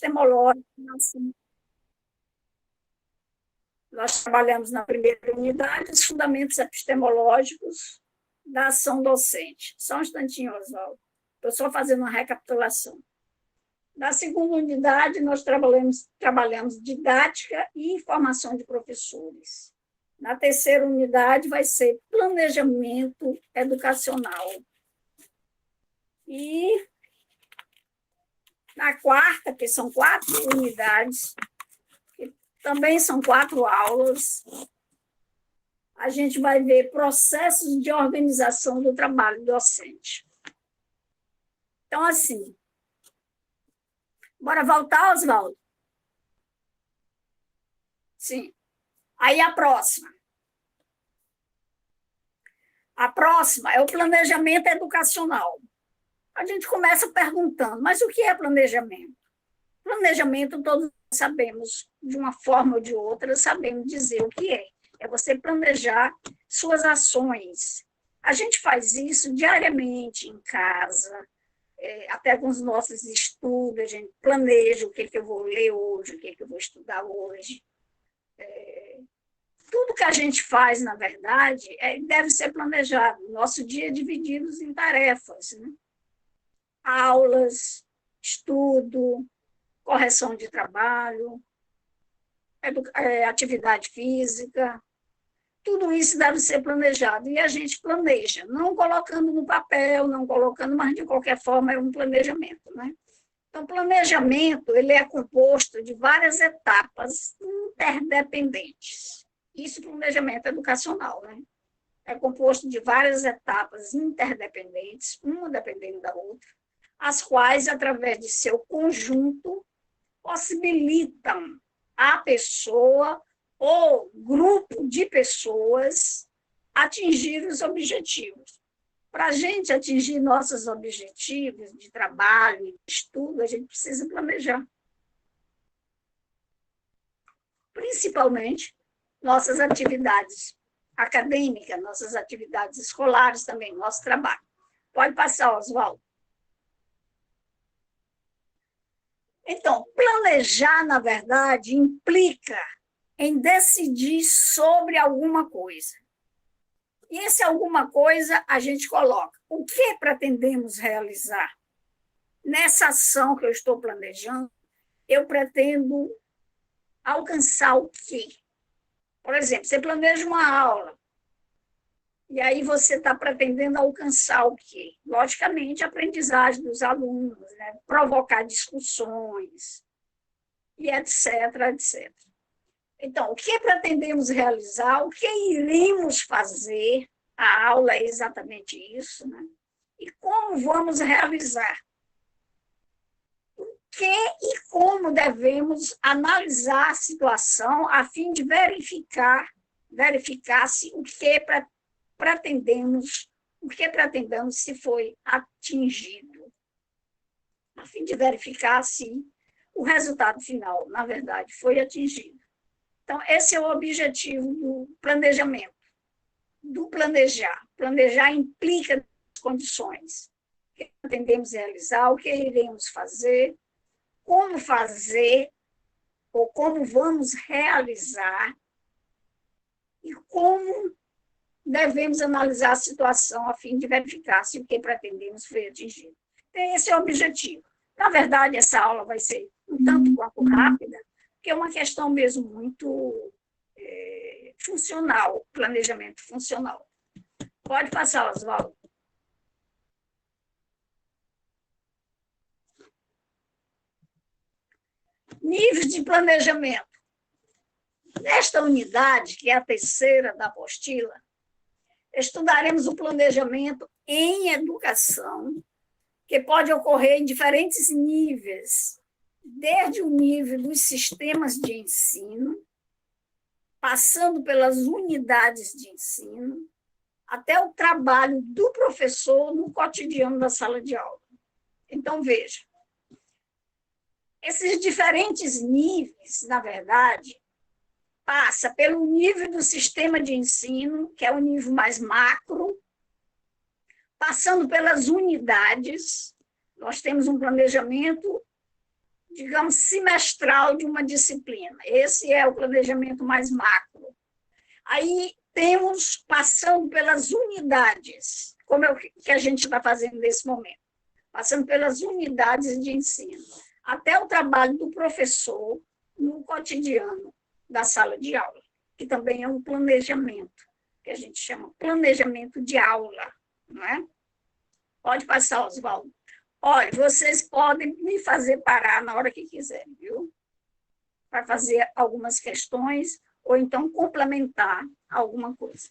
epistemológico. Nós trabalhamos na primeira unidade os fundamentos epistemológicos da ação docente. Só um instantinho, Oswaldo. Estou só fazendo uma recapitulação. Na segunda unidade, nós trabalhamos didática e formação de professores. Na terceira unidade, vai ser planejamento educacional. E na quarta, que são 4 unidades, que também são 4 aulas, a gente vai ver processos de organização do trabalho docente. Então, assim, bora voltar, Oswaldo? Sim. Aí a próxima. A próxima é o planejamento educacional. A gente começa perguntando, mas o que é planejamento? Planejamento, todos sabemos, de uma forma ou de outra, sabemos dizer o que é. É você planejar suas ações. A gente faz isso diariamente em casa, até com os nossos estudos, a gente planeja o que eu vou ler hoje, o que eu vou estudar hoje. Tudo que a gente faz, na verdade, deve ser planejado. Nosso dia é dividido em tarefas, né? Aulas, estudo, correção de trabalho, atividade física, tudo isso deve ser planejado. E a gente planeja, não colocando no papel, não colocando, mas de qualquer forma é um planejamento, né? Então, planejamento ele é composto de várias etapas interdependentes. Isso é planejamento educacional, né? É composto de várias etapas interdependentes, uma dependendo da outra, as quais, através de seu conjunto, possibilitam a pessoa ou grupo de pessoas atingir os objetivos. Para a gente atingir nossos objetivos de trabalho e de estudo, a gente precisa planejar. Principalmente nossas atividades acadêmicas, nossas atividades escolares também, nosso trabalho. Pode passar, Oswaldo. Então, planejar, na verdade, implica em decidir sobre alguma coisa. E esse alguma coisa a gente coloca. O que pretendemos realizar? Nessa ação que eu estou planejando, eu pretendo alcançar o quê? Por exemplo, você planeja uma aula, e aí você está pretendendo alcançar o quê? Logicamente, a aprendizagem dos alunos, né? Provocar discussões, e etc, etc. Então, o que pretendemos realizar, o que iremos fazer, a aula é exatamente isso, né? E como vamos realizar? O que e como devemos analisar a situação a fim de verificar se o que pretendemos se foi atingido, a fim de verificar se o resultado final, na verdade, foi atingido. Então, esse é o objetivo do planejamento, do planejar. Planejar implica as condições. O que pretendemos realizar, o que iremos fazer, ou como vamos realizar, e como devemos analisar a situação a fim de verificar se o que pretendemos foi atingido. Então, esse é o objetivo. Na verdade, essa aula vai ser um tanto quanto rápida, que é uma questão mesmo muito funcional, planejamento funcional. Pode passar, Oswaldo. Níveis de planejamento. Nesta unidade, que é a terceira da apostila, estudaremos o planejamento em educação, que pode ocorrer em diferentes níveis, desde o nível dos sistemas de ensino, passando pelas unidades de ensino, até o trabalho do professor no cotidiano da sala de aula. Então, veja, esses diferentes níveis, na verdade, passa pelo nível do sistema de ensino, que é o nível mais macro, passando pelas unidades. Nós temos um planejamento digamos, semestral de uma disciplina. Esse é o planejamento mais macro. Aí temos, passando pelas unidades, como é o que a gente está fazendo nesse momento, passando pelas unidades de ensino, até o trabalho do professor no cotidiano da sala de aula, que também é um planejamento, que a gente chama planejamento de aula, não é? Pode passar, Oswaldo. Olha, vocês podem me fazer parar na hora que quiserem, viu? Para fazer algumas questões ou então complementar alguma coisa.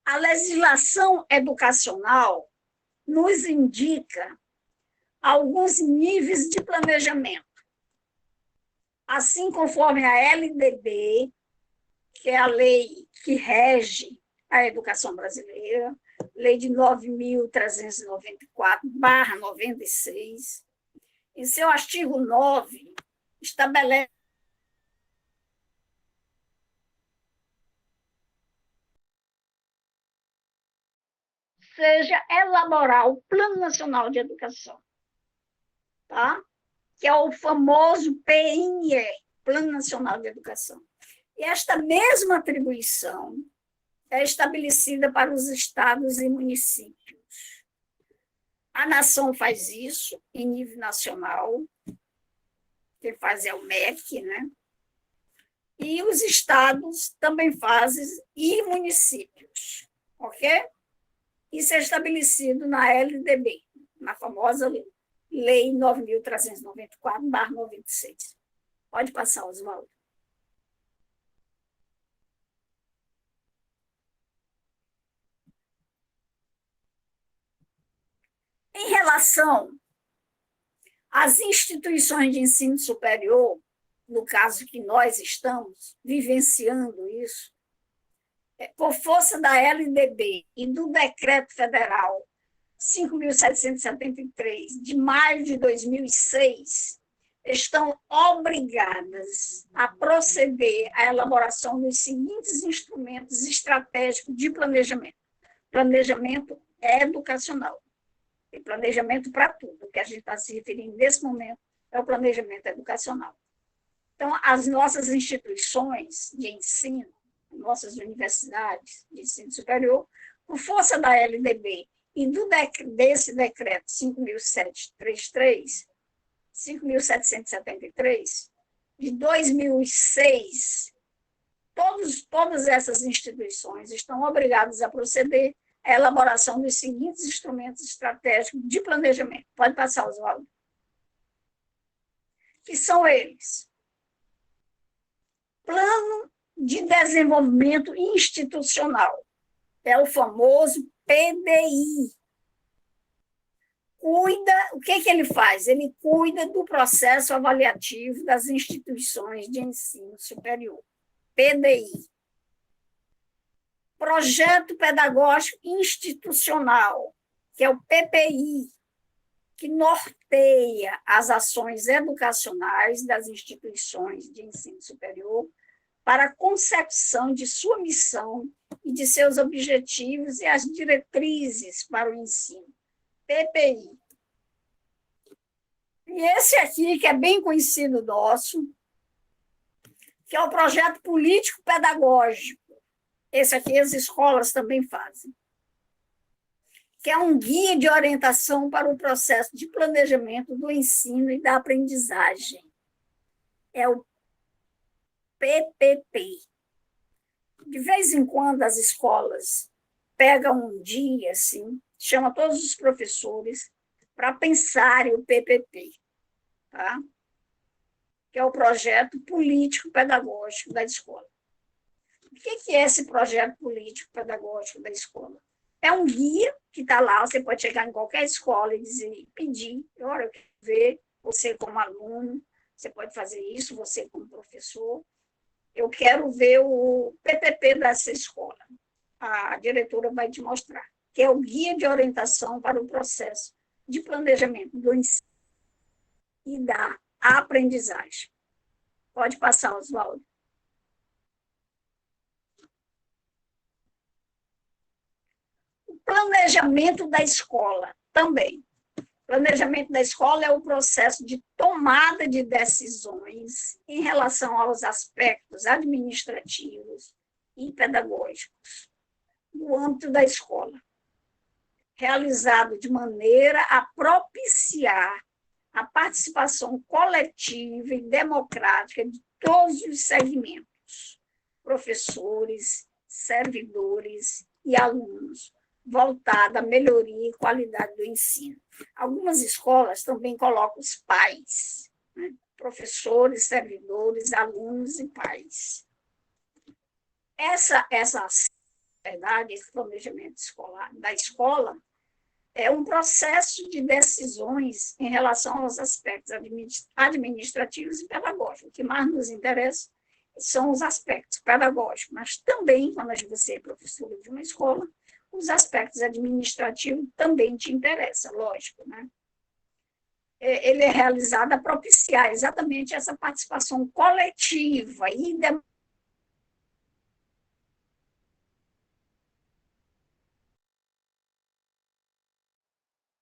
A legislação educacional nos indica alguns níveis de planejamento. Assim, conforme a LDB, que é a lei que rege a educação brasileira, lei de 9.394/96, em seu artigo 9, estabelece seja elaborar o Plano Nacional de Educação, tá? Que é o famoso PNE, Plano Nacional de Educação. E esta mesma atribuição é estabelecida para os estados e municípios. A nação faz isso em nível nacional, quem faz é o MEC, né? E os estados também fazem, e municípios, ok? Isso é estabelecido na LDB, na famosa Lei 9.394/96. Pode passar, Oswaldo. Em relação às instituições de ensino superior, no caso que nós estamos vivenciando isso, por força da LDB e do Decreto Federal 5.773, de maio de 2006, estão obrigadas a proceder à elaboração dos seguintes instrumentos estratégicos de planejamento. Planejamento educacional. E planejamento para tudo. O que a gente está se referindo nesse momento é o planejamento educacional. Então, as nossas instituições de ensino, nossas universidades de ensino superior, por força da LDB e desse decreto 5.773, de 2006, todas essas instituições estão obrigadas a proceder à elaboração dos seguintes instrumentos estratégicos de planejamento. Pode passar, Oswaldo. Que são eles: Plano de Desenvolvimento Institucional, é o famoso PDI. O que ele faz? Ele cuida do processo avaliativo das instituições de ensino superior. PDI. Projeto Pedagógico Institucional, que é o PPI, que norteia as ações educacionais das instituições de ensino superior para a consecução de sua missão e de seus objetivos e as diretrizes para o ensino. PPI. E esse aqui, que é bem conhecido nosso, que é o projeto político-pedagógico. Esse aqui as escolas também fazem. Que é um guia de orientação para o processo de planejamento do ensino e da aprendizagem. É o PPP. De vez em quando as escolas pegam um dia, assim, chama todos os professores para pensarem o PPP, tá? Que é o projeto político-pedagógico da escola. O que é esse projeto político-pedagógico da escola? É um guia que está lá, você pode chegar em qualquer escola e dizer, pedir, olha, eu quero ver, você como aluno, você pode fazer isso, você como professor, eu quero ver o PPP dessa escola. A diretora vai te mostrar, que é o guia de orientação para o processo de planejamento do ensino e da aprendizagem. Pode passar, Oswaldo. O planejamento da escola também. Planejamento da escola é o processo de tomada de decisões em relação aos aspectos administrativos e pedagógicos no âmbito da escola, realizado de maneira a propiciar a participação coletiva e democrática de todos os segmentos, professores, servidores e alunos, voltada à melhoria e qualidade do ensino. Algumas escolas também colocam os pais, né? Professores, servidores, alunos e pais. Essa verdade, esse planejamento escolar da escola é um processo de decisões em relação aos aspectos administrativos e pedagógicos. O que mais nos interessa são os aspectos pedagógicos, mas também, quando você é professor de uma escola, os aspectos administrativos também te interessam, lógico, né? Ele é realizado a propiciar exatamente essa participação coletiva e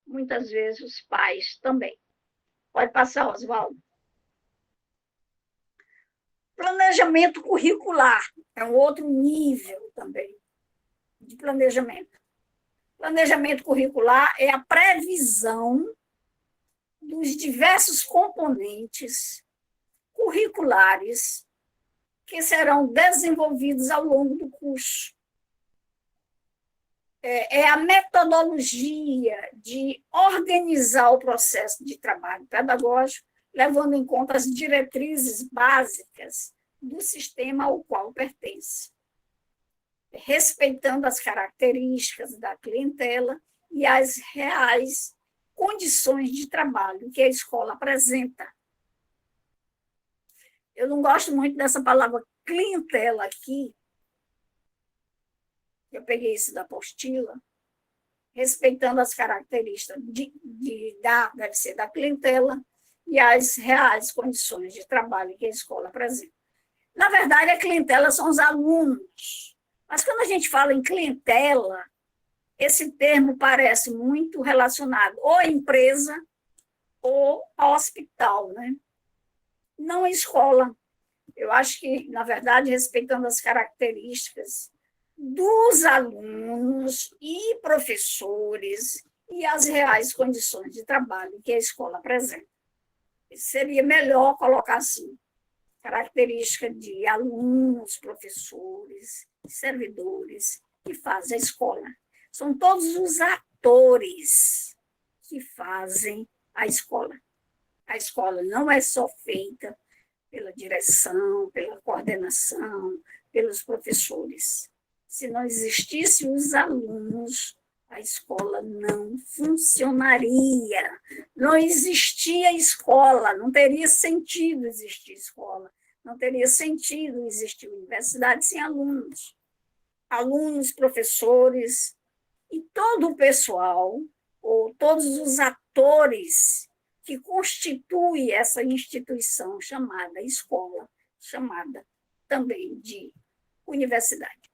muitas vezes os pais também. Pode passar, Oswaldo. Planejamento curricular é um outro nível também de planejamento. Planejamento curricular é a previsão dos diversos componentes curriculares que serão desenvolvidos ao longo do curso. É a metodologia de organizar o processo de trabalho pedagógico, levando em conta as diretrizes básicas do sistema ao qual pertence, respeitando as características da clientela e as reais condições de trabalho que a escola apresenta. Eu não gosto muito dessa palavra clientela aqui, eu peguei isso da apostila, respeitando as características deve ser da clientela e as reais condições de trabalho que a escola apresenta. Na verdade, a clientela são os alunos, mas quando a gente fala em clientela, esse termo parece muito relacionado ou à empresa ou ao hospital, né? Não à escola. Eu acho que, na verdade, respeitando as características dos alunos e professores e as reais condições de trabalho que a escola apresenta. Seria melhor colocar assim, característica de alunos, professores, servidores que fazem a escola. São todos os atores que fazem a escola. A escola não é só feita pela direção, pela coordenação, pelos professores. Se não existissem os alunos, a escola não funcionaria. Não existia escola, não teria sentido existir escola, não teria sentido existir universidade sem alunos. Alunos, professores e todo o pessoal, ou todos os atores que constituem essa instituição chamada escola, chamada também de universidade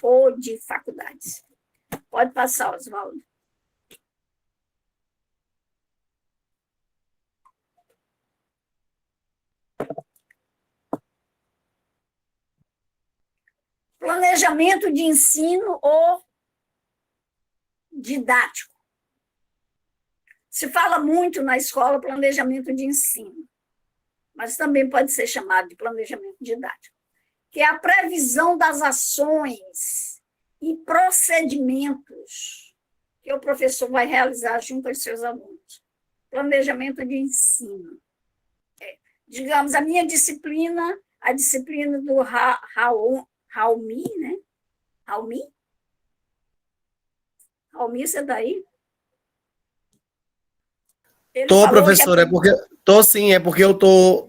ou de faculdades. Pode passar, Oswaldo. Planejamento de ensino ou didático. Se fala muito na escola planejamento de ensino, mas também pode ser chamado de planejamento didático, que é a previsão das ações e procedimentos que o professor vai realizar junto aos seus alunos. Planejamento de ensino. Digamos, a minha disciplina, a disciplina do Raumi, né? Raumi, você está aí? Estou, professora, Tô sim, é porque eu estou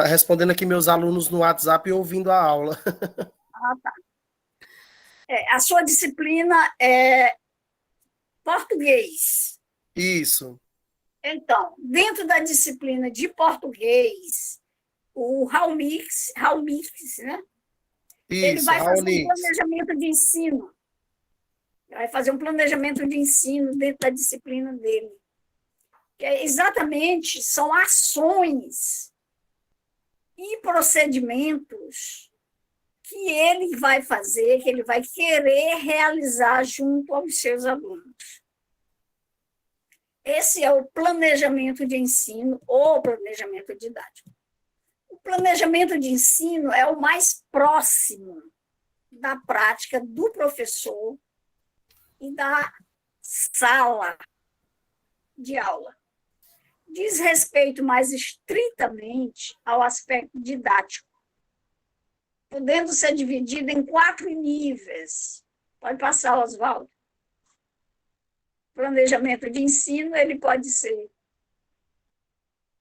respondendo aqui meus alunos no WhatsApp e ouvindo a aula. Ah, tá. A sua disciplina é português. Isso. Então, dentro da disciplina de português, o Raumix, né? Isso, ele vai fazer um planejamento de ensino. Vai fazer um planejamento de ensino dentro da disciplina dele. que exatamente são ações e procedimentos que ele vai fazer, que ele vai querer realizar junto aos seus alunos. Esse é o planejamento de ensino ou planejamento didático. O planejamento de ensino é o mais próximo da prática do professor e da sala de aula. Diz respeito mais estritamente ao aspecto didático, podendo ser dividido em 4 níveis. Pode passar, Oswaldo. Planejamento de ensino, ele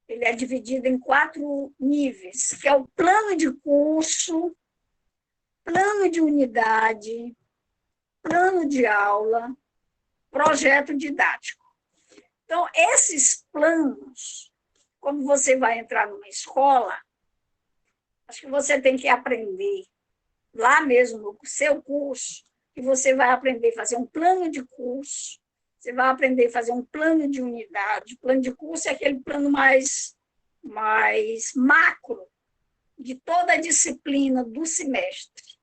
é dividido em 4 níveis, que é o plano de curso, plano de unidade, plano de aula, projeto didático. Então, esses planos, quando você vai entrar numa escola, acho que você tem que aprender, lá mesmo no seu curso, que você vai aprender a fazer um plano de curso, você vai aprender a fazer um plano de unidade. O plano de curso é aquele plano mais macro de toda a disciplina do semestre.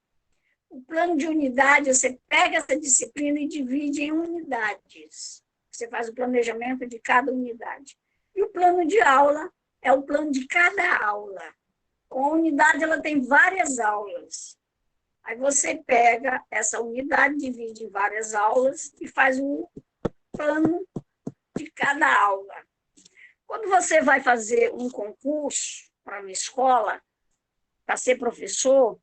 O plano de unidade, você pega essa disciplina e divide em unidades. Você faz o planejamento de cada unidade. E o plano de aula é o plano de cada aula. Com a unidade, ela tem várias aulas. Aí você pega essa unidade, divide em várias aulas e faz o plano de cada aula. Quando você vai fazer um concurso para uma escola, para ser professor,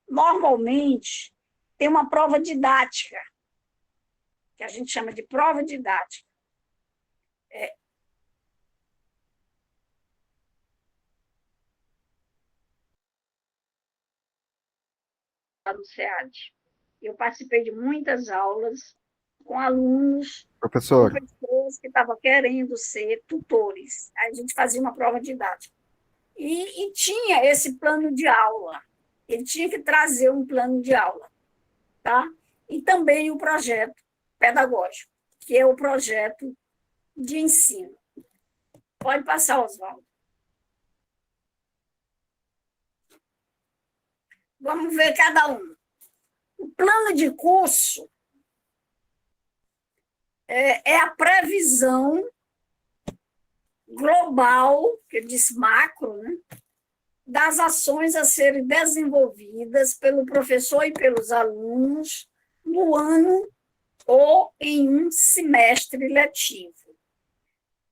normalmente tem uma prova didática, que a gente chama de prova didática. No SEAD. Eu participei de muitas aulas com alunos, Professor, com pessoas que estavam querendo ser tutores. Aí a gente fazia uma prova didática. E tinha esse plano de aula. Ele tinha que trazer um plano de aula. Tá? E também o projeto pedagógico, que é o projeto de ensino. Pode passar, Oswaldo. Vamos ver cada um. O plano de curso é a previsão global, que eu disse macro, né, das ações a serem desenvolvidas pelo professor e pelos alunos no ano ou em um semestre letivo.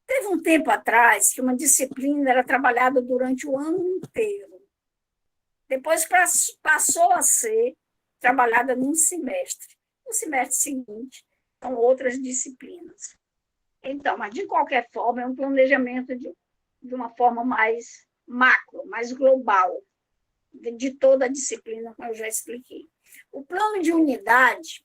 Teve um tempo atrás que uma disciplina era trabalhada durante o ano inteiro. Depois passou a ser trabalhada num semestre. No semestre seguinte, são outras disciplinas. Então, mas de qualquer forma, é um planejamento de uma forma mais macro, mais global, de toda a disciplina, como eu já expliquei. O plano de unidade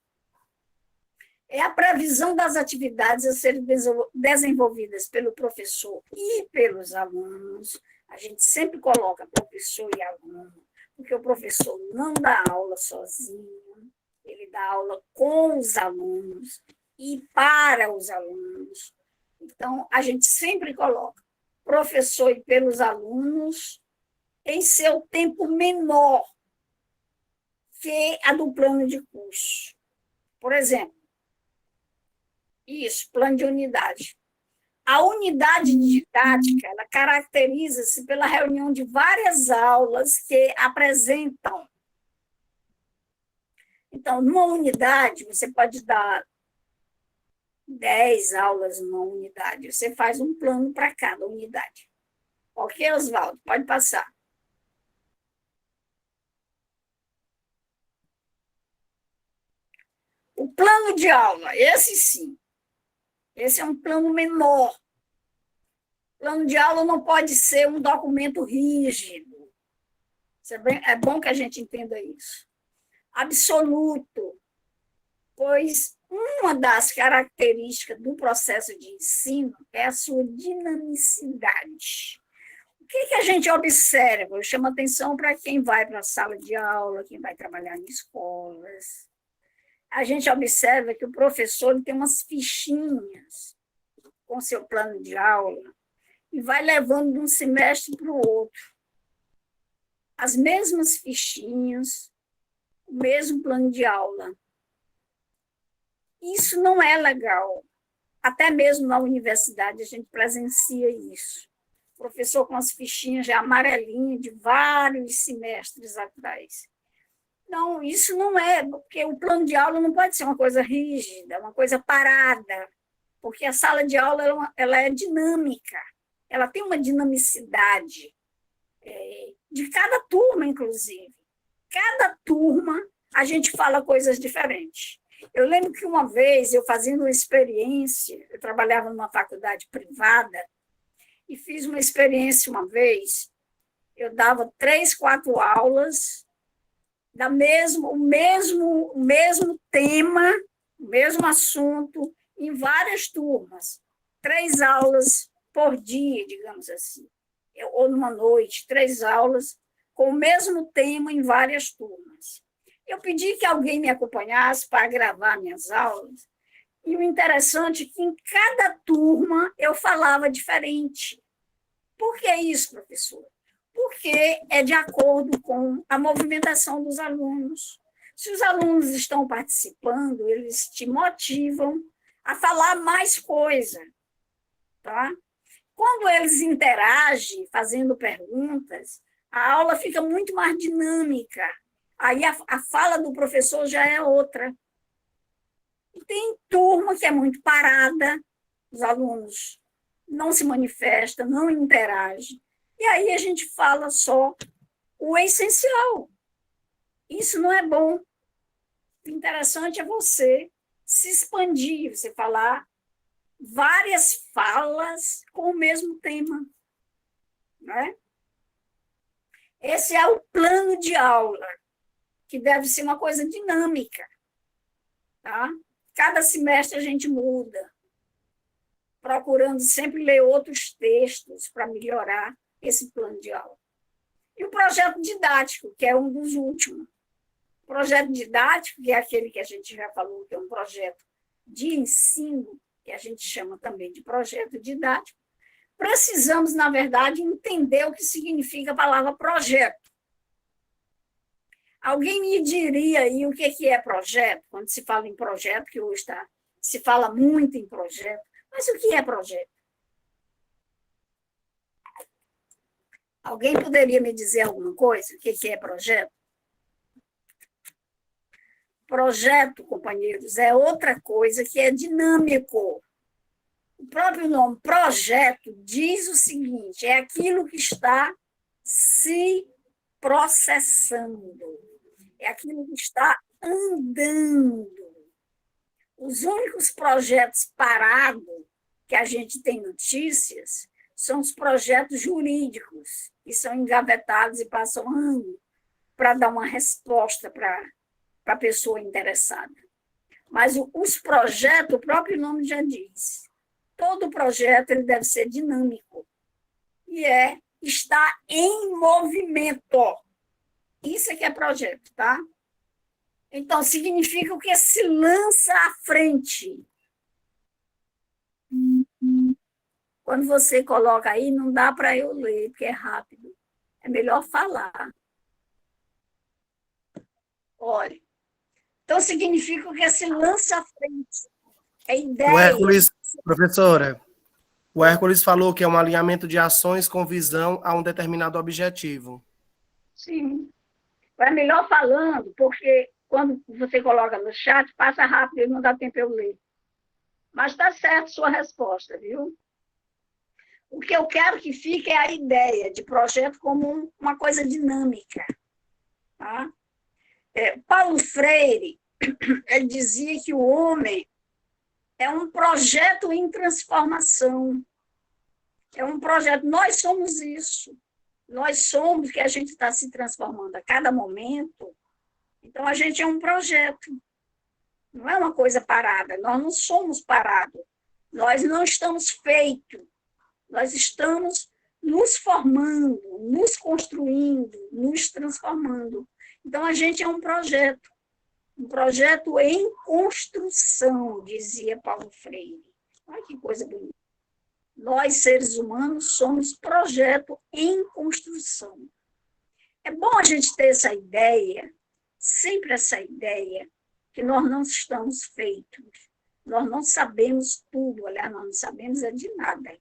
é a previsão das atividades a serem desenvolvidas pelo professor e pelos alunos. A gente sempre coloca professor e aluno, porque o professor não dá aula sozinho, ele dá aula com os alunos e para os alunos. Então, a gente sempre coloca professor e pelos alunos em seu tempo menor que a do plano de curso. Por exemplo, isso, plano de unidade. A unidade didática, ela caracteriza-se pela reunião de várias aulas que apresentam. Então, numa unidade, você pode dar 10 aulas numa unidade. Você faz um plano para cada unidade. Ok, Oswaldo? Pode passar. O plano de aula, esse sim. Esse é um plano menor. O plano de aula não pode ser um documento rígido. É bom que a gente entenda isso. Absoluto, pois uma das características do processo de ensino é a sua dinamicidade. O que a gente observa? Eu chamo atenção para quem vai para a sala de aula, quem vai trabalhar em escolas. A gente observa que o professor tem umas fichinhas com com seu plano de aula e vai levando de um semestre para o outro as mesmas fichinhas, o mesmo plano de aula. Isso não é legal. Até mesmo na universidade a gente presencia isso. O professor com as fichinhas já amarelinhas de vários semestres atrás. Não, isso não é, porque o plano de aula não pode ser uma coisa rígida, uma coisa parada, porque a sala de aula ela é dinâmica, ela tem uma dinamicidade de cada turma, inclusive. Cada turma a gente fala coisas diferentes. Eu lembro que uma vez, eu fazendo uma experiência, eu trabalhava numa faculdade privada, e fiz uma experiência uma vez, eu dava 3, 4 aulas, o mesmo tema, o mesmo assunto, em várias turmas. 3 aulas por dia, digamos assim. Ou numa noite, 3 aulas, com o mesmo tema em várias turmas. Eu pedi que alguém me acompanhasse para gravar minhas aulas, e o interessante é que em cada turma eu falava diferente. Por que isso, professora? Porque é de acordo com a movimentação dos alunos. Se os alunos estão participando, eles te motivam a falar mais coisa. Tá? Quando eles interagem, fazendo perguntas, a aula fica muito mais dinâmica. Aí a fala do professor já é outra. E tem turma que é muito parada, os alunos não se manifestam, não interagem. E aí a gente fala só o essencial. Isso não é bom. O interessante é você se expandir, você falar várias falas com o mesmo tema. Né? Esse é o plano de aula, que deve ser uma coisa dinâmica. Tá? Cada semestre a gente muda, procurando sempre ler outros textos para melhorar esse plano de aula. E o projeto didático, que é um dos últimos. O projeto didático, que é aquele que a gente já falou, que é um projeto de ensino, que a gente chama também de projeto didático, precisamos, na verdade, entender o que significa a palavra projeto. Alguém me diria aí o que é projeto, quando se fala em projeto, que hoje se fala muito em projeto, mas o que é projeto? Alguém poderia me dizer alguma coisa? O que é projeto? Projeto, companheiros, é outra coisa que é dinâmico. O próprio nome projeto diz o seguinte: é aquilo que está se processando, é aquilo que está andando. Os únicos projetos parados que a gente tem notícias são os projetos jurídicos, que são engavetados e passam anos para dar uma resposta para a pessoa interessada. Mas os projetos, o próprio nome já diz, todo projeto ele deve ser dinâmico e está em movimento. Isso é que é projeto, tá? Então, significa o que se lança à frente. Quando você coloca aí, não dá para eu ler, porque é rápido. É melhor falar. Olha. Então, significa o que se lança à frente. É ideia. O Hércules, professora, o Hércules falou que é um alinhamento de ações com visão a um determinado objetivo. Sim. É melhor falando, porque quando você coloca no chat, passa rápido e não dá tempo eu ler. Mas está certo sua resposta, viu? O que eu quero que fique é a ideia de projeto como uma coisa dinâmica. Tá? Paulo Freire, ele dizia que o homem é um projeto em transformação. É um projeto. Nós somos isso. Nós somos que a gente está se transformando a cada momento. Então, a gente é um projeto. Não é uma coisa parada. Nós não somos parados. Nós não estamos feitos. Nós estamos nos formando, nos construindo, nos transformando. Então, a gente é um projeto em construção, dizia Paulo Freire. Olha que coisa bonita. Nós, seres humanos, somos projeto em construção. É bom a gente ter essa ideia, sempre essa ideia, que nós não estamos feitos, nós não sabemos tudo, aliás, nós não sabemos é de nada.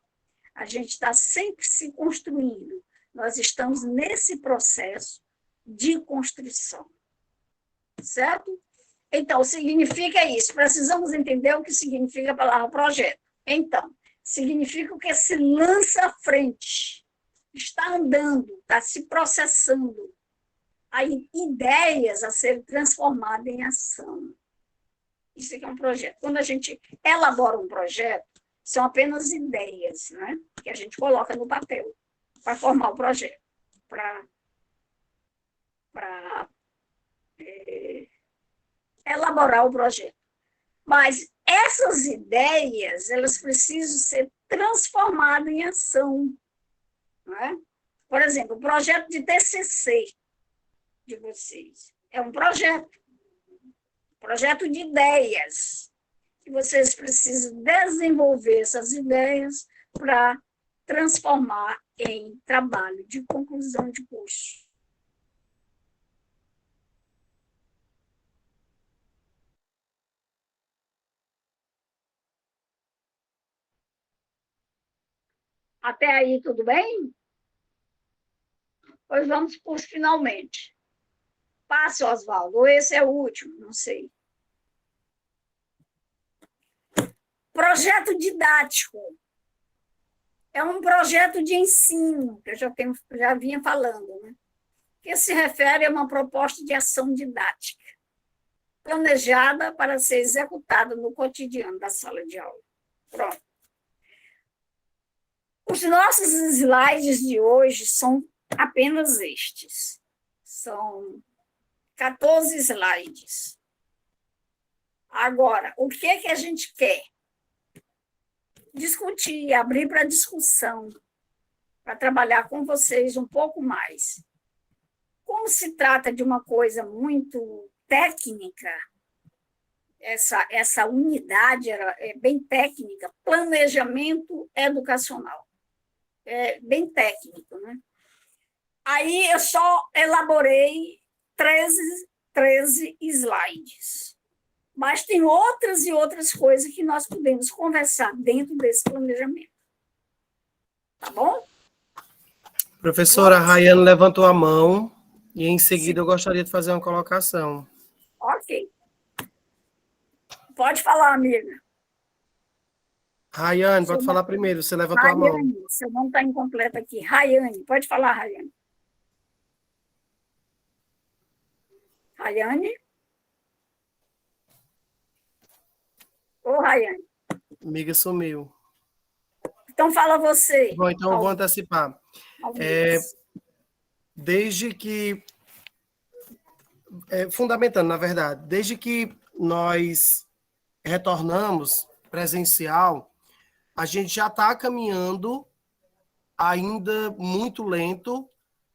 A gente está sempre se construindo, nós estamos nesse processo de construção, certo? Então, significa isso, precisamos entender o que significa a palavra projeto. Então, significa que se lança à frente, está andando, está se processando, há ideias a serem transformadas em ação. Isso aqui é um projeto. Quando a gente elabora um projeto, são apenas ideias, né, que a gente coloca no papel para formar o projeto, para elaborar o projeto. Mas essas ideias, elas precisam ser transformadas em ação. Não é? Por exemplo, o projeto de TCC de vocês é um projeto de ideias, que vocês precisam desenvolver essas ideias para transformar em trabalho de conclusão de curso. Até aí, tudo bem? Pois vamos por finalmente. Passe, Oswaldo, ou esse é o último, não sei. Projeto didático. É um projeto de ensino, que eu já vinha falando, né? Que se refere a uma proposta de ação didática, planejada para ser executada no cotidiano da sala de aula. Pronto. Os nossos slides de hoje são apenas estes. São 14 slides. Agora, o que é que a gente quer? Discutir, abrir para discussão, para trabalhar com vocês um pouco mais. Como se trata de uma coisa muito técnica, essa unidade é bem técnica, planejamento educacional. É bem técnico, né? Aí eu só elaborei 13 slides. Mas tem outras e outras coisas que nós podemos conversar dentro desse planejamento. Tá bom? Professora, a Rayane levantou a mão e, em seguida, eu gostaria de fazer uma colocação. Ok. Pode falar, amiga. Rayane, pode falar primeiro, você levantou a mão. Seu nome está incompleto aqui. Rayane, pode falar, Rayane. Rayane? Ô, Rayane. Amiga sumiu. Então fala você. Bom, então eu vou antecipar. Desde que... fundamentando, na verdade, desde que nós retornamos presencial, a gente já está caminhando ainda muito lento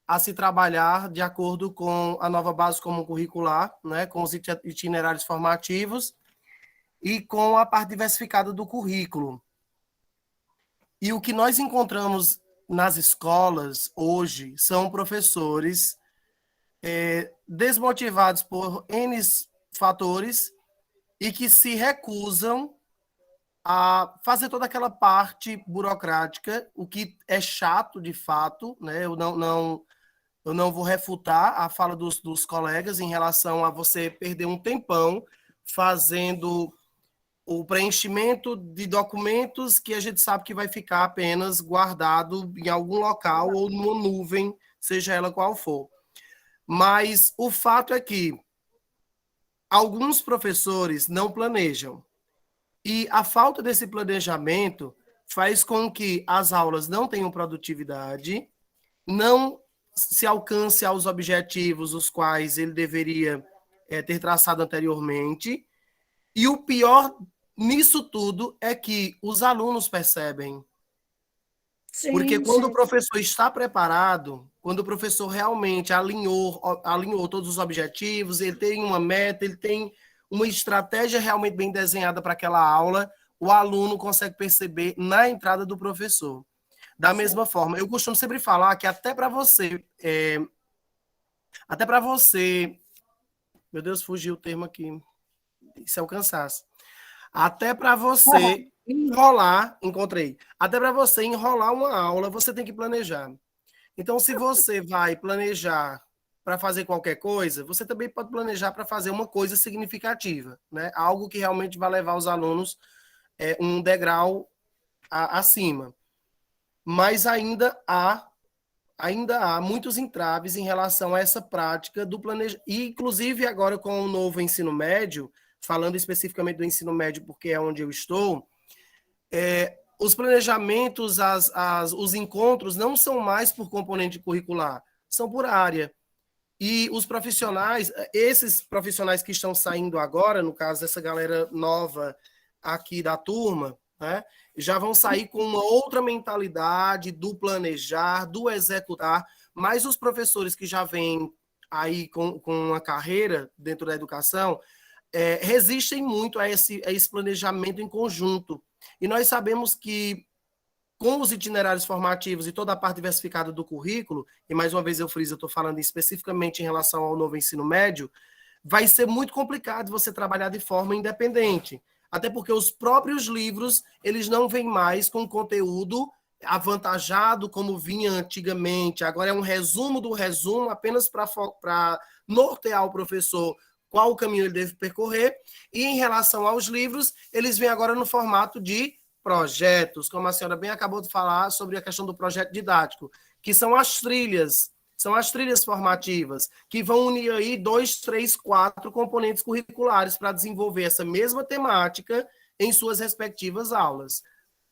a se trabalhar de acordo com a nova base comum curricular, né, com os itinerários formativos e com a parte diversificada do currículo. E o que nós encontramos nas escolas hoje são professores desmotivados por N fatores e que se recusam a fazer toda aquela parte burocrática, o que é chato de fato, né? Eu não vou refutar a fala dos colegas em relação a você perder um tempão fazendo o preenchimento de documentos que a gente sabe que vai ficar apenas guardado em algum local ou numa nuvem, seja ela qual for. Mas o fato é que alguns professores não planejam. E a falta desse planejamento faz com que as aulas não tenham produtividade, não se alcance aos objetivos os quais ele deveria ter traçado anteriormente. E o pior nisso tudo é que os alunos percebem. Sim, porque quando o professor está preparado, quando o professor realmente alinhou todos os objetivos, ele tem uma meta, ele tem uma estratégia realmente bem desenhada para aquela aula, o aluno consegue perceber na entrada do professor. Da mesma forma, eu costumo sempre falar que até para você, meu Deus, fugiu o termo aqui, se alcançasse. Até para você até para você enrolar uma aula, você tem que planejar. Então, se você vai planejar para fazer qualquer coisa, você também pode planejar para fazer uma coisa significativa, né? Algo que realmente vai levar os alunos um degrau acima. Mas ainda há muitos entraves em relação a essa prática do planejamento. E, inclusive, agora com o novo ensino médio, falando especificamente do ensino médio, porque é onde eu estou, os planejamentos, os encontros não são mais por componente curricular, são por área. E os profissionais, esses profissionais que estão saindo agora, no caso dessa galera nova aqui da turma, né, já vão sair com uma outra mentalidade do planejar, do executar, mas os professores que já vêm aí com uma carreira dentro da educação resistem muito a esse planejamento em conjunto. E nós sabemos que com os itinerários formativos e toda a parte diversificada do currículo, e mais uma vez eu friso, eu estou falando especificamente em relação ao novo ensino médio, vai ser muito complicado você trabalhar de forma independente. Até porque os próprios livros, eles não vêm mais com conteúdo avantajado como vinha antigamente. Agora é um resumo do resumo, apenas para nortear o professor qual o caminho ele deve percorrer. E em relação aos livros, eles vêm agora no formato de projetos, como a senhora bem acabou de falar sobre a questão do projeto didático, que são as trilhas formativas, que vão unir aí 2, 3, 4 componentes curriculares para desenvolver essa mesma temática em suas respectivas aulas.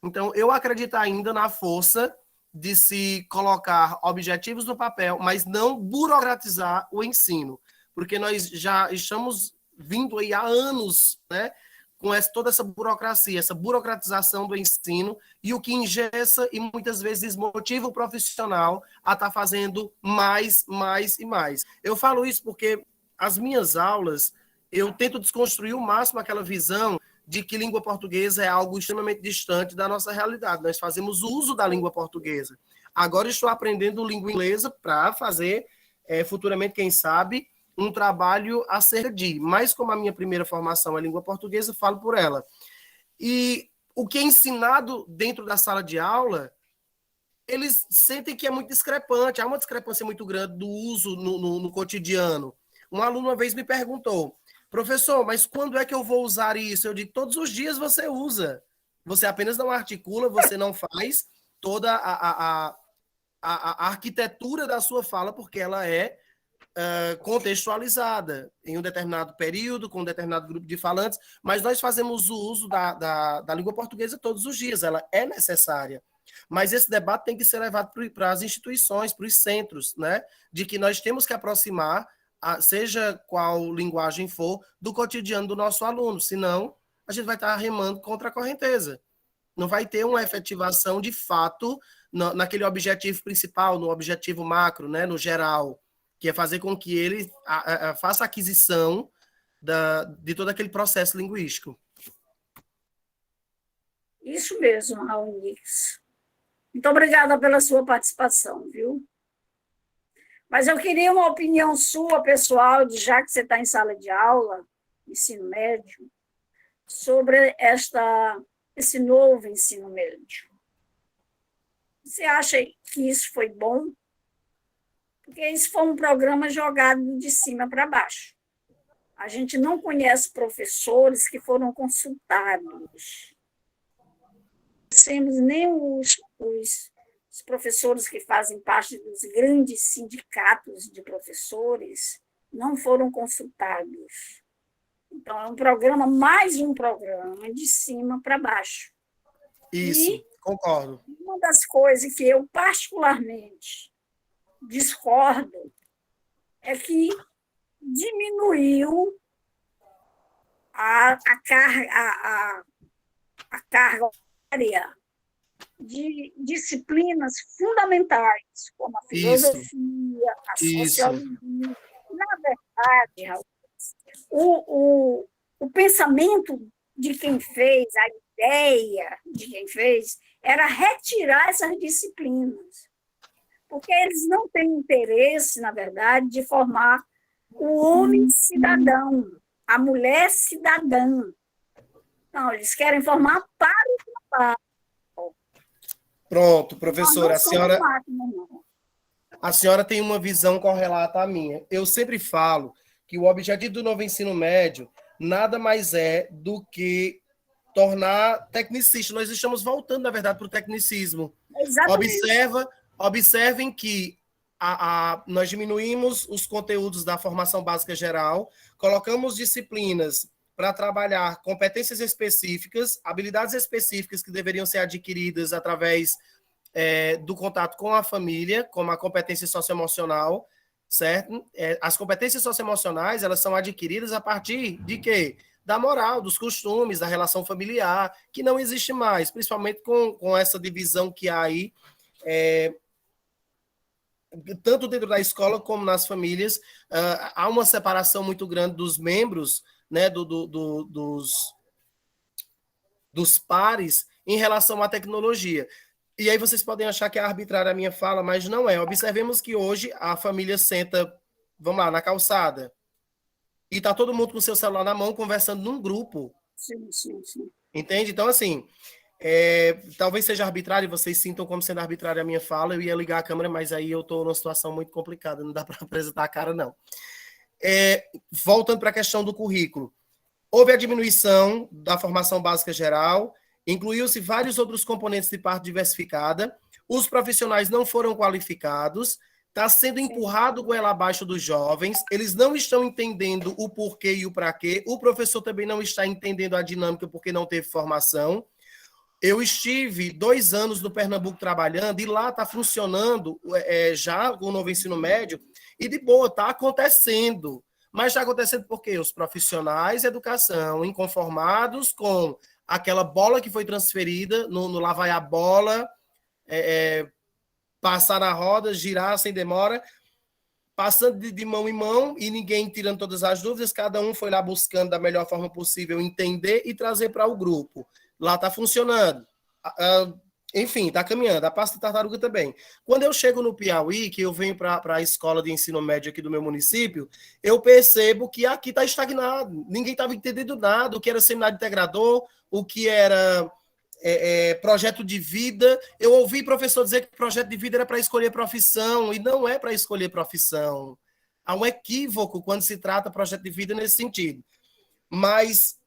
Então, eu acredito ainda na força de se colocar objetivos no papel, mas não burocratizar o ensino, porque nós já estamos vindo aí há anos, né, com toda essa burocracia, essa burocratização do ensino, e o que engessa e muitas vezes desmotiva o profissional a estar fazendo mais, mais e mais. Eu falo isso porque as minhas aulas, eu tento desconstruir o máximo aquela visão de que língua portuguesa é algo extremamente distante da nossa realidade. Nós fazemos uso da língua portuguesa. Agora estou aprendendo língua inglesa para fazer, futuramente, quem sabe, um trabalho acerca de, mas como a minha primeira formação é língua portuguesa, falo por ela. E o que é ensinado dentro da sala de aula, eles sentem que é muito discrepante, há uma discrepância muito grande do uso no cotidiano. Um aluno uma vez me perguntou, professor, mas quando é que eu vou usar isso? Eu digo, todos os dias você usa. Você apenas não articula, você não faz toda a arquitetura da sua fala, porque ela é contextualizada em um determinado período, com um determinado grupo de falantes, mas nós fazemos o uso da língua portuguesa todos os dias, ela é necessária. Mas esse debate tem que ser levado para as instituições, para os centros, né? De que nós temos que aproximar, seja qual linguagem for, do cotidiano do nosso aluno, senão a gente vai estar remando contra a correnteza. Não vai ter uma efetivação de fato naquele objetivo principal, no objetivo macro, né? No geral, que é fazer com que ele faça aquisição de todo aquele processo linguístico. Isso mesmo, Raul Nix. Muito obrigada pela sua participação, viu? Mas eu queria uma opinião sua, pessoal, já que você está em sala de aula, ensino médio, sobre esse novo ensino médio. Você acha que isso foi bom? Porque isso foi um programa jogado de cima para baixo. A gente não conhece professores que foram consultados. Não nem os professores que fazem parte dos grandes sindicatos de professores não foram consultados. Então, é mais um programa de cima para baixo. Isso, concordo. Uma das coisas que eu particularmente discordo é que diminuiu a carga horária de disciplinas fundamentais, como a filosofia, a sociologia. Na verdade, o pensamento de quem fez a ideia de quem fez era retirar essas disciplinas, porque eles não têm interesse, na verdade, de formar o homem cidadão, a mulher cidadã. Não, eles querem formar para o trabalho. Pronto, Nós não professora, somos máquinas, não. a senhora tem uma visão correlata à minha. Eu sempre falo que o objetivo do novo ensino médio nada mais é do que tornar tecnicista. Nós estamos voltando, na verdade, para o tecnicismo. Exatamente. Observem que nós diminuímos os conteúdos da formação básica geral, colocamos disciplinas para trabalhar competências específicas, habilidades específicas que deveriam ser adquiridas através do contato com a família, como a competência socioemocional, certo? As competências socioemocionais, elas são adquiridas a partir de quê? Da moral, dos costumes, da relação familiar, que não existe mais, principalmente com essa divisão que há aí, tanto dentro da escola como nas famílias, há uma separação muito grande dos membros, né, dos pares em relação à tecnologia. E aí vocês podem achar que é arbitrária a minha fala, mas não é. Observemos que hoje a família senta, vamos lá, na calçada, e está todo mundo com o seu celular na mão, conversando num grupo. Sim, sim, sim. Entende? Então, assim, talvez seja arbitrário, vocês sintam como sendo arbitrária a minha fala, eu ia ligar a câmera, mas aí eu estou numa situação muito complicada, não dá para apresentar a cara, não. Voltando para a questão do currículo. Houve a diminuição da formação básica geral, incluiu-se vários outros componentes de parte diversificada, os profissionais não foram qualificados, está sendo empurrado goela abaixo dos jovens, eles não estão entendendo o porquê e o para quê, o professor também não está entendendo a dinâmica porque não teve formação. Eu estive 2 anos no Pernambuco trabalhando e lá está funcionando já o novo ensino médio e de boa, está acontecendo. Mas está acontecendo porque os profissionais de educação inconformados com aquela bola que foi transferida, no lá vai a bola, passar na roda, girar sem demora, passando de mão em mão e ninguém tirando todas as dúvidas, cada um foi lá buscando da melhor forma possível entender e trazer para o grupo. Lá está funcionando. Enfim, está caminhando. A pasta de tartaruga também. Quando eu chego no Piauí, que eu venho para a escola de ensino médio aqui do meu município, eu percebo que aqui está estagnado. Ninguém estava entendendo nada, o que era seminário integrador, o que era projeto de vida. Eu ouvi professor dizer que projeto de vida era para escolher profissão, e não é para escolher profissão. Há um equívoco quando se trata projeto de vida nesse sentido. Mas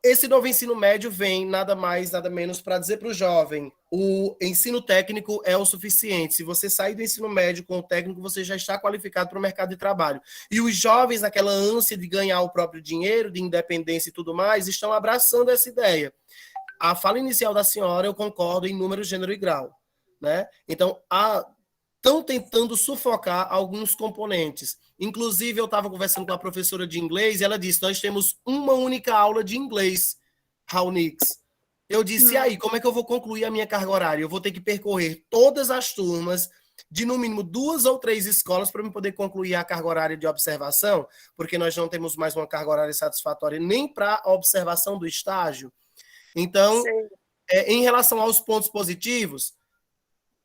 esse novo ensino médio vem nada mais, nada menos para dizer para o jovem: o ensino técnico é o suficiente. Se você sair do ensino médio com o técnico, você já está qualificado para o mercado de trabalho. E os jovens, naquela ânsia de ganhar o próprio dinheiro, de independência e tudo mais, estão abraçando essa ideia. A fala inicial da senhora, eu concordo em número, gênero e grau. Né? Então, estão tentando sufocar alguns componentes. Inclusive, eu estava conversando com a professora de inglês e ela disse: nós temos uma única aula de inglês, Raunix. Eu disse: e aí, como é que eu vou concluir a minha carga horária? Eu vou ter que percorrer todas as turmas de, no mínimo, 2 ou 3 escolas para eu poder concluir a carga horária de observação, porque nós não temos mais uma carga horária satisfatória nem para a observação do estágio. Então, em relação aos pontos positivos,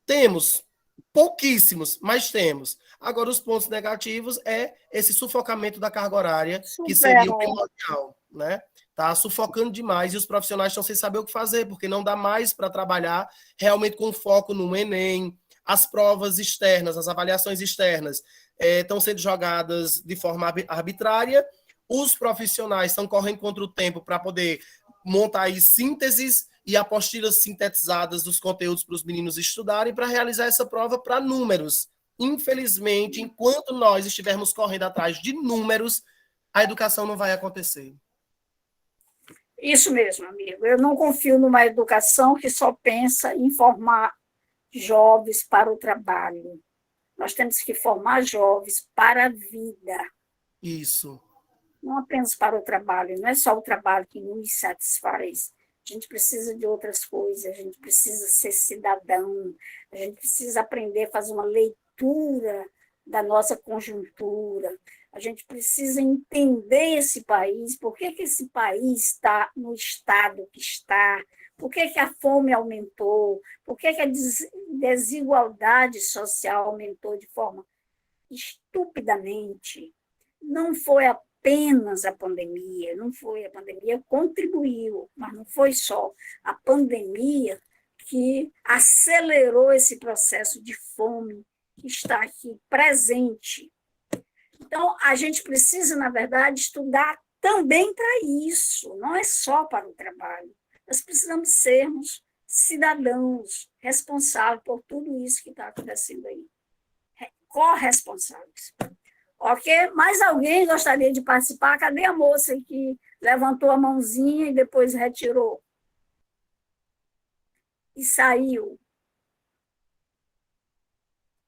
temos pouquíssimos, mas temos. Agora, os pontos negativos é esse sufocamento da carga horária, que seria o primordial, né? Está sufocando demais e os profissionais estão sem saber o que fazer, porque não dá mais para trabalhar realmente com foco no Enem. As provas externas, as avaliações externas estão sendo jogadas de forma arbitrária. Os profissionais estão correndo contra o tempo para poder montar aí sínteses e apostilas sintetizadas dos conteúdos para os meninos estudarem para realizar essa prova para números. Infelizmente, enquanto nós estivermos correndo atrás de números, a educação não vai acontecer. Isso mesmo, amigo. Eu não confio numa educação que só pensa em formar jovens para o trabalho. Nós temos que formar jovens para a vida. Isso. Não apenas para o trabalho, não é só o trabalho que nos satisfaz. A gente precisa de outras coisas, a gente precisa ser cidadão, a gente precisa aprender a fazer uma leitura da nossa conjuntura, A gente precisa entender esse país, por que esse país está no estado que está, por que a fome aumentou, por que a desigualdade social aumentou de forma estupidamente. Não foi apenas a pandemia, não foi a pandemia, contribuiu, mas não foi só a pandemia que acelerou esse processo de fome que está aqui presente. Então, a gente precisa, na verdade, estudar também para isso, não é só para o trabalho. Nós precisamos sermos cidadãos responsáveis por tudo isso que está acontecendo aí. Corresponsáveis. Ok? Mais alguém gostaria de participar? Cadê a moça que levantou a mãozinha e depois retirou? E saiu.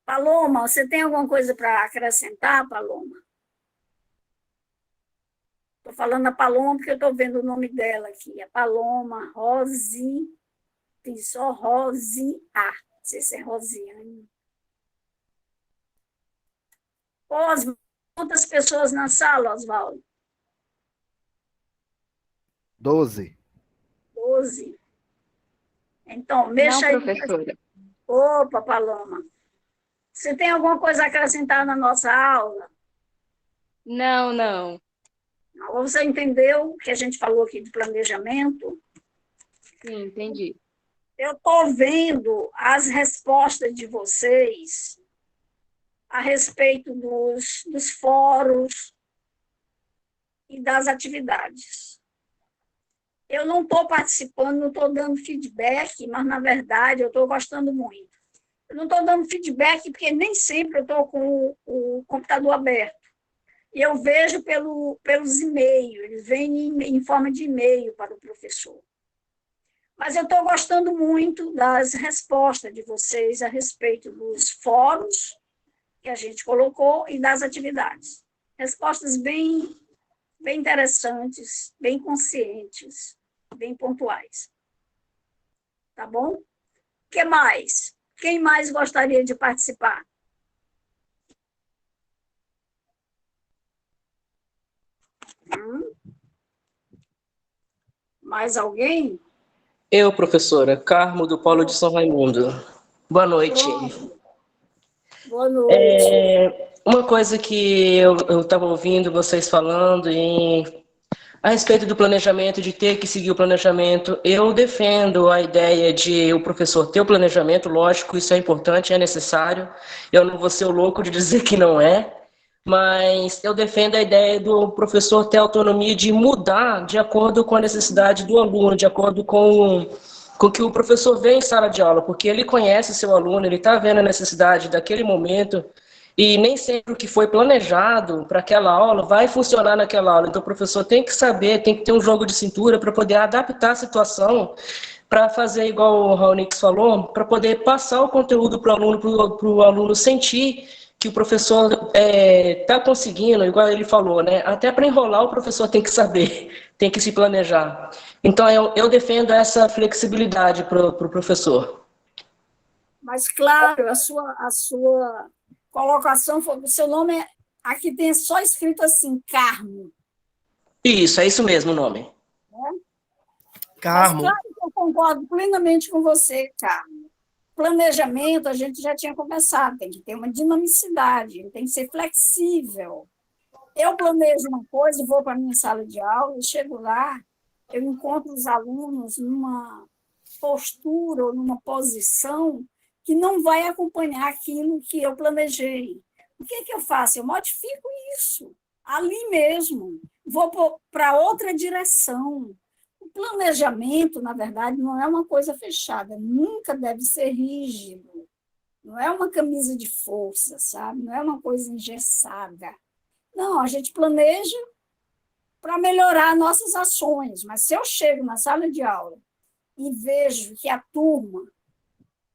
Paloma, você tem alguma coisa para acrescentar, Paloma? Estou falando a Paloma porque eu estou vendo o nome dela aqui. A Paloma Rosi, tem só Rosi A. Não sei se é Rosiane. Oswaldo, quantas pessoas na sala, Oswaldo? 12. 12. Então, mexa aí. Não, professora. Opa, Paloma. Você tem alguma coisa a acrescentar na nossa aula? Não, não. Você entendeu o que a gente falou aqui de planejamento? Sim, entendi. Eu estou vendo as respostas de vocês a respeito dos fóruns e das atividades. Eu não estou participando, não estou dando feedback, mas, na verdade, eu estou gostando muito. Eu não estou dando feedback porque nem sempre eu estou com o computador aberto. E eu vejo pelos e-mails, eles vêm em forma de e-mail para o professor. Mas eu estou gostando muito das respostas de vocês a respeito dos fóruns que a gente colocou e das atividades. Respostas bem interessantes, bem conscientes, bem pontuais. Tá bom? O que mais? Quem mais gostaria de participar? Mais alguém? Eu, professora, Carmo, do Polo de São Raimundo. Boa noite. Boa noite. Uma coisa que eu estava ouvindo vocês falando a respeito do planejamento, de ter que seguir o planejamento, eu defendo a ideia de o professor ter o planejamento, lógico, isso é importante, é necessário. Eu não vou ser o louco de dizer que não é, mas eu defendo a ideia do professor ter autonomia de mudar de acordo com a necessidade do aluno, de acordo com o que o professor vê em sala de aula, porque ele conhece seu aluno, ele está vendo a necessidade daquele momento, e nem sempre o que foi planejado para aquela aula vai funcionar naquela aula. Então o professor tem que saber, tem que ter um jogo de cintura para poder adaptar a situação, para fazer igual o Raonix falou, para poder passar o conteúdo para o aluno sentir que o professor está conseguindo, igual ele falou, né? Até para enrolar o professor tem que saber, tem que se planejar. Então eu defendo essa flexibilidade para o professor. Mas, claro, a sua colocação foi, o seu nome aqui tem só escrito assim, Carmo. Isso, é isso mesmo o nome. Carmo. Mas, claro que eu concordo plenamente com você, Carmo. Planejamento, a gente já tinha conversado, tem que ter uma dinamicidade, tem que ser flexível. Eu planejo uma coisa, vou para a minha sala de aula, chego lá, eu encontro os alunos numa postura ou numa posição que não vai acompanhar aquilo que eu planejei. O que eu faço? Eu modifico isso, ali mesmo, vou para outra direção. O planejamento, na verdade, não é uma coisa fechada, nunca deve ser rígido, não é uma camisa de força, sabe? Não é uma coisa engessada. Não, a gente planeja para melhorar nossas ações, mas se eu chego na sala de aula e vejo que a turma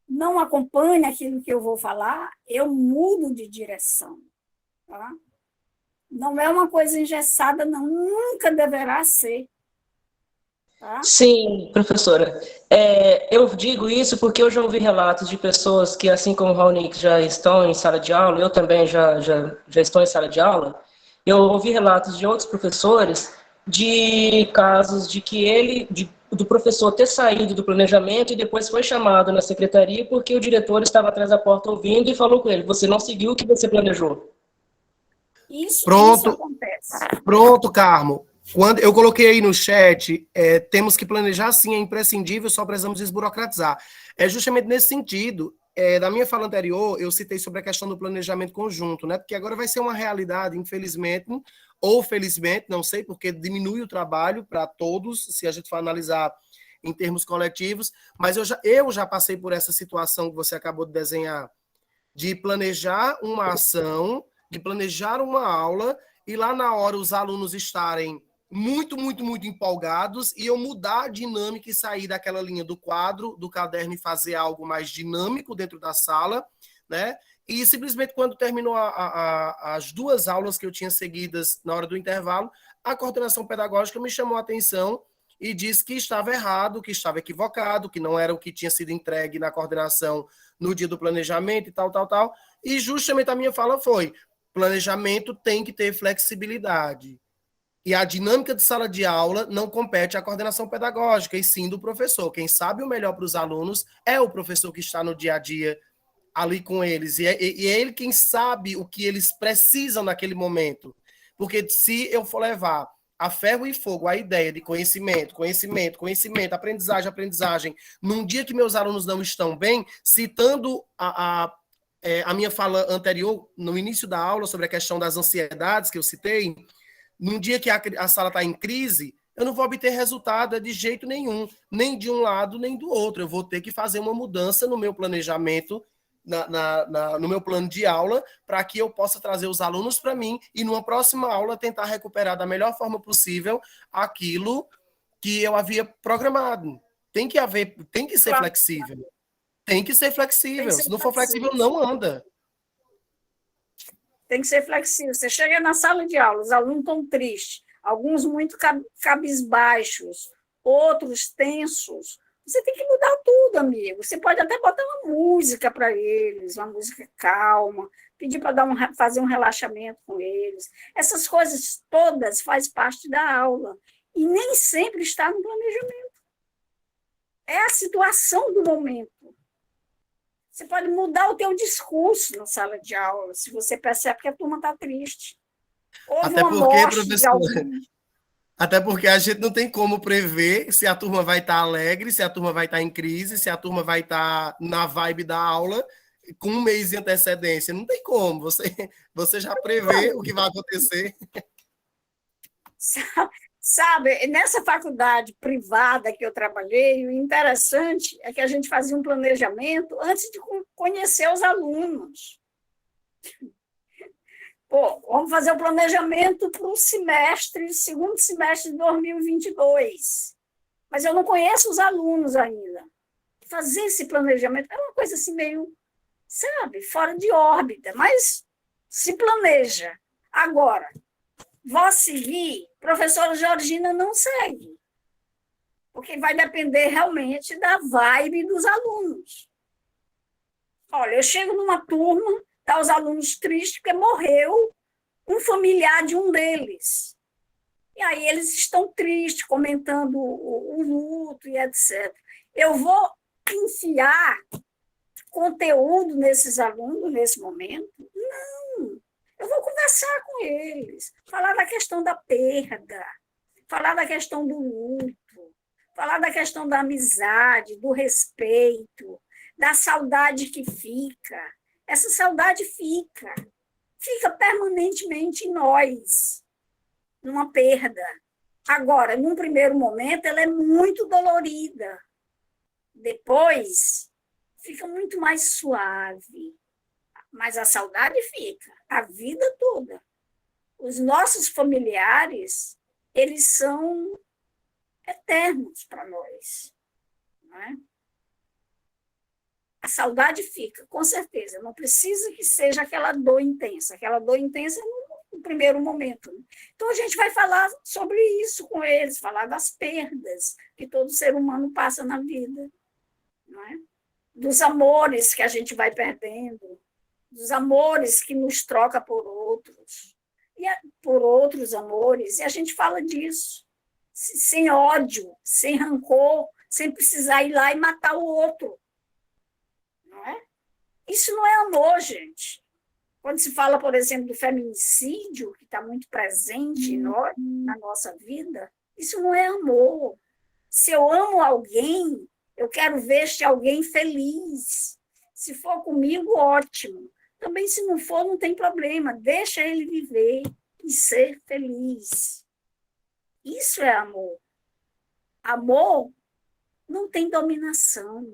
não acompanha aquilo que eu vou falar, eu mudo de direção. Tá? Não é uma coisa engessada, não, nunca deverá ser. Tá? Sim, professora. Eu digo isso porque eu já ouvi relatos de pessoas que, assim como o Raonic, já estão em sala de aula, eu também já estou em sala de aula, Eu ouvi relatos de outros professores de casos de que do professor ter saído do planejamento e depois foi chamado na secretaria porque o diretor estava atrás da porta ouvindo e falou com ele: você não seguiu o que você planejou. Isso Pronto, acontece. pronto, Carmo. Quando eu coloquei aí no chat, temos que planejar sim, é imprescindível, só precisamos desburocratizar. É justamente nesse sentido. Na minha fala anterior, eu citei sobre a questão do planejamento conjunto, né? Porque agora vai ser uma realidade, infelizmente, ou felizmente, não sei, porque diminui o trabalho para todos, se a gente for analisar em termos coletivos, mas eu já passei por essa situação que você acabou de desenhar, de planejar uma ação, de planejar uma aula, e lá na hora os alunos estarem muito, muito, muito empolgados e eu mudar a dinâmica e sair daquela linha do quadro, do caderno e fazer algo mais dinâmico dentro da sala, né? E simplesmente quando terminou as 2 aulas que eu tinha seguidas na hora do intervalo, a coordenação pedagógica me chamou a atenção e disse que estava errado, que estava equivocado, que não era o que tinha sido entregue na coordenação no dia do planejamento e tal, tal, tal. E justamente a minha fala foi: planejamento tem que ter flexibilidade. E a dinâmica de sala de aula não compete à coordenação pedagógica, e sim do professor. Quem sabe o melhor para os alunos é o professor que está no dia a dia ali com eles. E é ele quem sabe o que eles precisam naquele momento. Porque se eu for levar a ferro e fogo a ideia de conhecimento, conhecimento, conhecimento, aprendizagem, aprendizagem, num dia que meus alunos não estão bem, citando a minha fala anterior, no início da aula, sobre a questão das ansiedades que eu citei, num dia que a sala está em crise, eu não vou obter resultado de jeito nenhum, nem de um lado, nem do outro. Eu vou ter que fazer uma mudança no meu planejamento, no meu plano de aula, para que eu possa trazer os alunos para mim e, numa próxima aula, tentar recuperar da melhor forma possível aquilo que eu havia programado. Tem que ser Claro, flexível. Tem que ser tem que flexível. ser Se não for flexível, flexível. não anda. Tem que ser flexível. Você chega na sala de aula, os alunos estão tristes, alguns muito cabisbaixos, outros tensos. Você tem que mudar tudo, amigo. Você pode até botar uma música para eles, uma música calma, pedir para fazer um relaxamento com eles. Essas coisas todas fazem parte da aula. E nem sempre está no planejamento. É a situação do momento. Você pode mudar o teu discurso na sala de aula, se você percebe que a turma está triste. Houve Até uma porque, morte de professor, algum. até porque a gente não tem como prever se a turma vai estar alegre, se a turma vai estar em crise, se a turma vai estar na vibe da aula com um mês de antecedência. Não tem como. Você já prevê o que vai acontecer. Sabe, nessa faculdade privada que eu trabalhei, o interessante é que a gente fazia um planejamento antes de conhecer os alunos. Pô, vamos fazer o planejamento para o segundo semestre de 2022. Mas eu não conheço os alunos ainda. Fazer esse planejamento é uma coisa assim meio, sabe, fora de órbita, mas se planeja. Agora, vou seguir, professora Georgina não segue, porque vai depender realmente da vibe dos alunos. Olha, eu chego numa turma, tá os alunos tristes porque morreu um familiar de um deles. E aí eles estão tristes, comentando o luto e etc. Eu vou enfiar conteúdo nesses alunos nesse momento? Não. Eu vou conversar com eles, falar da questão da perda, falar da questão do luto, falar da questão da amizade, do respeito, da saudade que fica. Essa saudade fica permanentemente em nós, numa perda. Agora, num primeiro momento, ela é muito dolorida. Depois, fica muito mais suave. Mas a saudade fica a vida toda. Os nossos familiares, eles são eternos para nós. Não é? A saudade fica, com certeza. Não precisa que seja aquela dor intensa. Aquela dor intensa no primeiro momento. Então, a gente vai falar sobre isso com eles, falar das perdas que todo ser humano passa na vida. Não é? Dos amores que a gente vai perdendo, dos amores que nos troca por outros. E por outros amores, e a gente fala disso, sem ódio, sem rancor, sem precisar ir lá e matar o outro. Não é? Isso não é amor, gente. Quando se fala, por exemplo, do feminicídio, que está muito presente na nossa vida, isso não é amor. Se eu amo alguém, eu quero ver este alguém feliz. Se for comigo, ótimo. Também, se não for, não tem problema. Deixa ele viver e ser feliz. Isso é amor. Amor não tem dominação.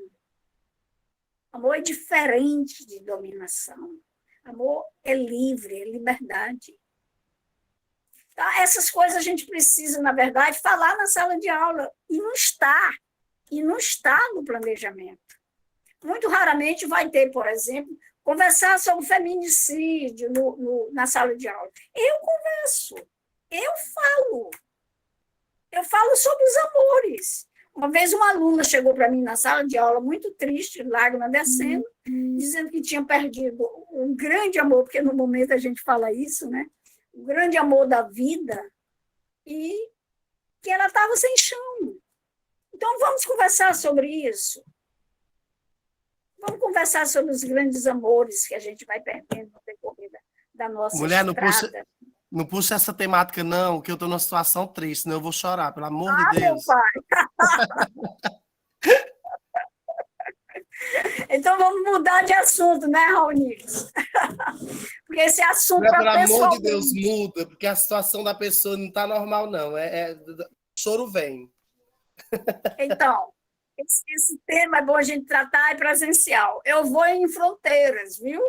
Amor é diferente de dominação. Amor é livre, é liberdade. Então, essas coisas a gente precisa, na verdade, falar na sala de aula. E não está. E não está no planejamento. Muito raramente vai ter, por exemplo, conversar sobre feminicídio na sala de aula. Eu converso. Eu falo. Eu falo sobre os amores. Uma vez uma aluna chegou para mim na sala de aula, muito triste, lágrima descendo, dizendo que tinha perdido um grande amor, porque no momento a gente fala isso, né? O grande amor da vida, e que ela estava sem chão. Então, vamos conversar sobre isso. Vamos conversar sobre os grandes amores que a gente vai perdendo no decorrer da nossa Mulher, estrada. não puxa essa temática, não, que eu estou numa situação triste, senão eu vou chorar, pelo amor de Meu Deus. pai! Então, vamos mudar de assunto, né, Raonix? Porque esse assunto Mulher, pelo é amor de Deus, muda, porque a situação da pessoa não está normal, não. O choro vem. Então, esse tema é bom a gente tratar, é presencial. Eu vou em Fronteiras, viu?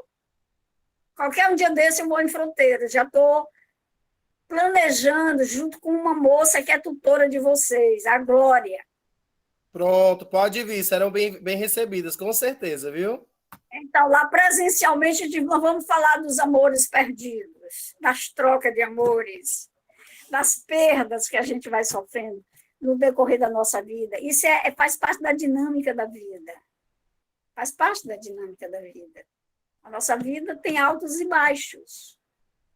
Qualquer um dia desse eu vou em Fronteiras. Já estou planejando, junto com uma moça que é tutora de vocês, a Glória. Pronto, pode vir, serão bem recebidas, com certeza, viu? Então, lá presencialmente, nós vamos falar dos amores perdidos, das trocas de amores, das perdas que a gente vai sofrendo no decorrer da nossa vida. Isso faz parte da dinâmica da vida. Faz parte da dinâmica da vida. A nossa vida tem altos e baixos,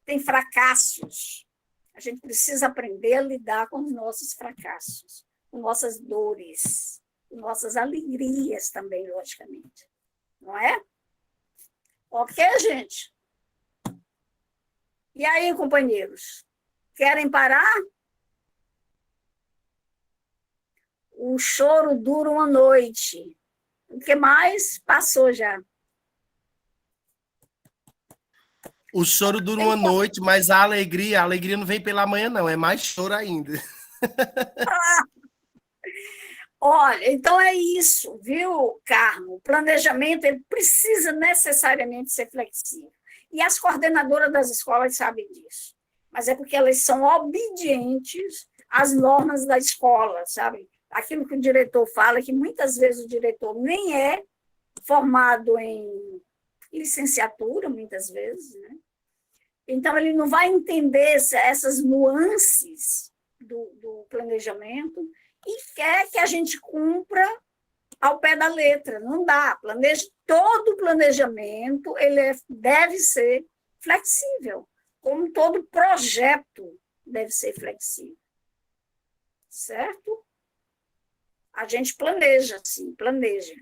tem fracassos. A gente precisa aprender a lidar com os nossos fracassos, com nossas dores, com nossas alegrias também, logicamente. Não é? Ok, gente? E aí, companheiros? Querem parar? O choro dura uma noite. O que mais passou já? O choro dura uma noite, mas a alegria não vem pela manhã, não. É mais choro ainda. Olha, então é isso, viu, Carmo? O planejamento ele precisa necessariamente ser flexível. E as coordenadoras das escolas sabem disso. Mas é porque elas são obedientes às normas da escola, sabe? Aquilo que o diretor fala, que muitas vezes o diretor nem é formado em licenciatura, muitas vezes, né? Então, ele não vai entender essas nuances do planejamento e quer que a gente cumpra ao pé da letra. Não dá. Todo planejamento deve ser flexível, como todo projeto deve ser flexível. Certo? A gente planeja, sim, planeja.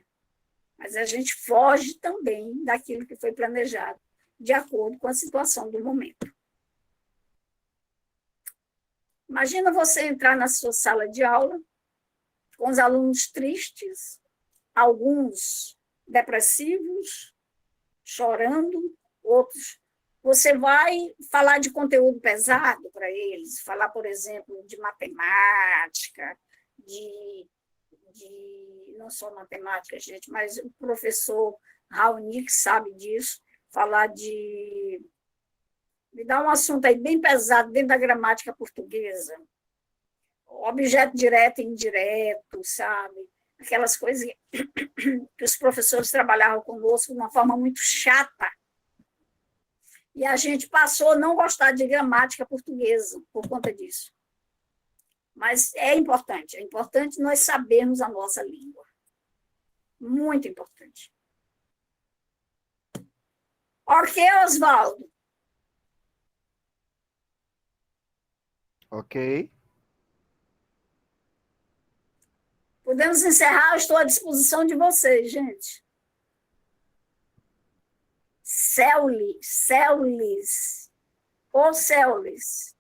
Mas a gente foge também daquilo que foi planejado, de acordo com a situação do momento. Imagina você entrar na sua sala de aula com os alunos tristes, alguns depressivos, chorando, outros. Você vai falar de conteúdo pesado para eles, falar, por exemplo, de matemática, não só matemática, gente, mas o professor Raonic sabe disso, falar me dá um assunto aí bem pesado dentro da gramática portuguesa, objeto direto e indireto, sabe? Aquelas coisas que os professores trabalhavam conosco de uma forma muito chata. E a gente passou a não gostar de gramática portuguesa por conta disso. Mas é importante nós sabermos a nossa língua. Muito importante. Ok, Oswaldo? Ok. Podemos encerrar, eu estou à disposição de vocês, gente. Ceulis. Ô, Ceulis.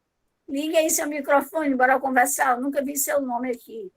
Liga aí seu microfone, bora conversar. Eu nunca vi seu nome aqui.